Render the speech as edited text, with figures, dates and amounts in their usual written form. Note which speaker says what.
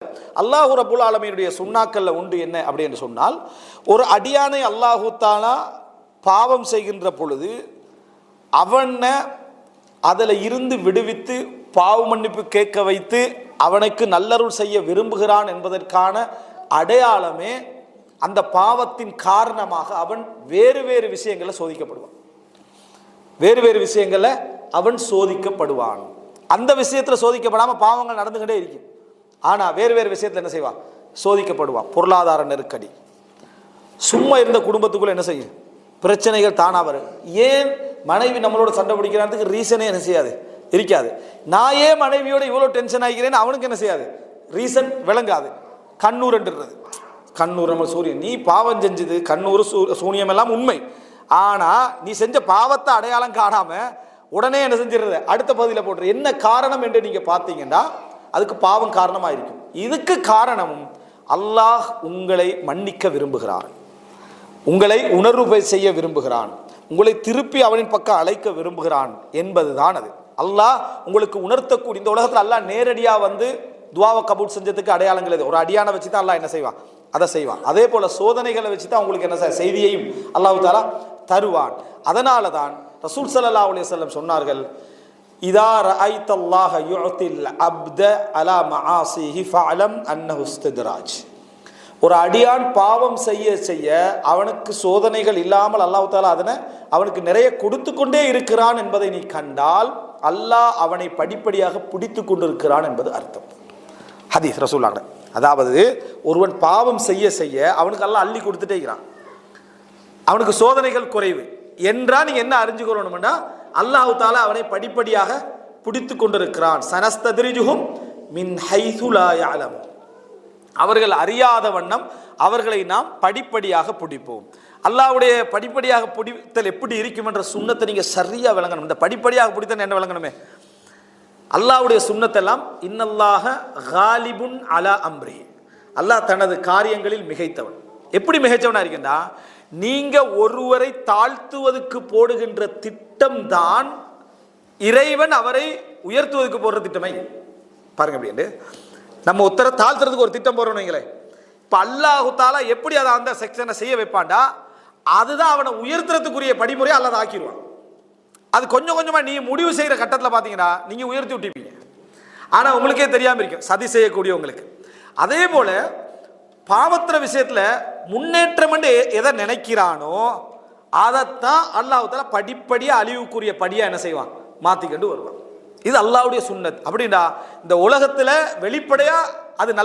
Speaker 1: அல்லாஹ் ரப்புல் ஆலமீனுடைய சுன்னாக்கல்ல உண்டு என்ன அப்படின்னு சொன்னால், ஒரு அடியானை அல்லாஹு தஆலா பாவம் செய்கின்ற பொழுது அவனை அதில் இருந்து விடுவித்து பாவ மன்னிப்பு கேட்க வைத்து அவனுக்கு நல்லருள் செய்ய விரும்புகிறான் என்பதற்கான அடையாளமே அந்த பாவத்தின் காரணமாக அவன் வேறு வேறு விஷயங்களில் சோதிக்கப்படுவான். வேறு வேறு விஷயங்களில் அவன் சோதிக்கப்படுவான். அந்த விஷயத்தில் சோதிக்கப்படாமல் பாவங்கள் நடந்துகிட்டே இருக்கும். ஆனால் வேறு வேறு விஷயத்தில் என்ன செய்வான்? சோதிக்கப்படுவான். பொருளாதார நெருக்கடி, சும்மா இருந்த குடும்பத்துக்குள்ள என்ன செய்யும்? பிரச்சனைகள் தானா வரும். ஏன் மனைவி நம்மளோட சண்டை பிடிக்கிறான்றதுக்கு ரீசனே என்ன செய்யாது, இருக்காது. நான் ஏன் மனைவியோட இவ்வளோ டென்ஷன் ஆகிக்கிறேன்னு அவனுக்கு என்ன செய்யாது, ரீசன் விளங்காது. கண்ணூர்ன்றது, கண்ணூர் நம்ம சூரியன், நீ பாவம் செஞ்சது கண்ணூர் சூனியம் எல்லாம் உண்மை. ஆனால் நீ செஞ்ச பாவத்தை அடையாளம் காணாம உடனே என்ன செஞ்சிடுறது, அடுத்த பகுதியில் போட்டுரு. என்ன காரணம் என்று நீங்க பார்த்தீங்கன்னா அதுக்கு பாவம் காரணமாக இருக்கும். இதுக்கு காரணமும் அல்லாஹ் உங்களை மன்னிக்க விரும்புகிறான், உங்களை உணர்வு செய்ய விரும்புகிறான், உங்களை திருப்பி அவனின் பக்கம் அழைக்க விரும்புகிறான் என்பதுதான் அது. அல்லாஹ் உங்களுக்கு உணர்த்தக்கூடிய, இந்த உலகத்தில் அல்லாஹ் நேரடியாக வந்து துவாவை கபூல் செஞ்சதுக்கு அடையாளங்கள் இது. ஒரு அடியானை வச்சு தான் அல்லாஹ் என்ன செய்வான், அதை செய்வான். அதே போல சோதனைகளை வச்சு தான் உங்களுக்கு என்ன செய்தியையும் அல்லாஹ் தஆலா தருவான். அதனால தான் ரசூல் ஸல்லல்லாஹு அலைஹி வஸல்லம் சொன்னார்கள், இதா ரஅய்தல்லாஹ யுஅதில் அப்த அலா மஆசிஹி ஃபஅலம் அன்னஹு இஸ்தித்ராஜ். ஒரு அடியான் பாவம் செய்ய செய்ய அவனுக்கு சோதனைகள் இல்லாமல் அல்லாஹ் தஆலா அதனை அவனுக்கு நிறைய கொடுத்து கொண்டே இருக்கிறான் என்பதை நீ கண்டால் அல்லாஹ் அவனை படிப்படியாக பிடித்து கொண்டிருக்கிறான் என்பது அர்த்தம். ஹதீஸ் ரசூலுல்லாஹ். அதாவது ஒருவன் பாவம் செய்ய செய்ய அவனுக்கு அல்லாஹ் அள்ளி கொடுத்துட்டே இருக்கிறான், அவனுக்கு சோதனைகள் குறைவு என்றால் நீங்க என்ன அறிஞ்சுக்கணும்னா அல்லாஹ் தஆலா அவனை படிப்படியாக பிடித்து கொண்டிருக்கிறான். சனஸ்தத்ரிஜுஹும் மின் ஹைது லா யஅலமூன். அவர்கள் அறியாத வண்ணம் அவர்களை நாம் படிப்படியாக பிடிப்போம். அல்லாஹ்வுடைய படிப்படியாக பிடித்தல் எப்படி இருக்கும் என்ற சுன்னத்தை நீங்க சரியா விளங்கணும். இந்த படிப்படியாக பிடித்தல் என்ன விளங்கணுமே, அல்லாஹ்வுடைய சுன்னத்தெல்லாம் இன்னல்லாஹ காலிபுன் அலா அம்ரி, அல்லாஹ் தனது காரியங்களில் மிகைத்தவன். எப்படி மிகைச்சவனா இருக்கின்றா, நீங்க ஒருவரை தாழ்த்துவதற்கு போடுகின்ற திட்டம் தான் இறைவன் அவரை உயர்த்துவதற்கு போடுற திட்டமே. பாருங்க, அப்படி நம்ம உத்தர தாழ்த்துறதுக்கு ஒரு திட்டம் போறோம் வைங்களே. இப்ப அல்லாஹு தஆலா எப்படி அதை அந்த செக்ஷனை செய்ய வைப்பான்டா, அதுதான் அவனை உயர்த்துறதுக்குரிய படிமுறையை அல்லாஹ் ஆக்கிடுவான். அது கொஞ்சம் கொஞ்சமா நீ முடிவு செய்யற கட்டத்தில் பார்த்தீங்கன்னா நீங்க உயர்த்தி விட்டுப்பீங்க. ஆனா உங்களுக்கே தெரியாம இருக்கும், சதி செய்யக்கூடியவங்களுக்கு. அதே போல பாவத்திர விஷயத்துல முன்னேற்றம் என்று எதை நினைக்கிறானோ அதைத்தான் அல்லாஹ் தஆலா படிப்படியா அழிவுக்குரிய படியா என்ன செய்வான், மாத்திக்கொண்டு வருவான். இது அல்லாஹ்வுடைய சுன்னத். அப்படின்னா இந்த உலகத்துல வெளிப்படையா அது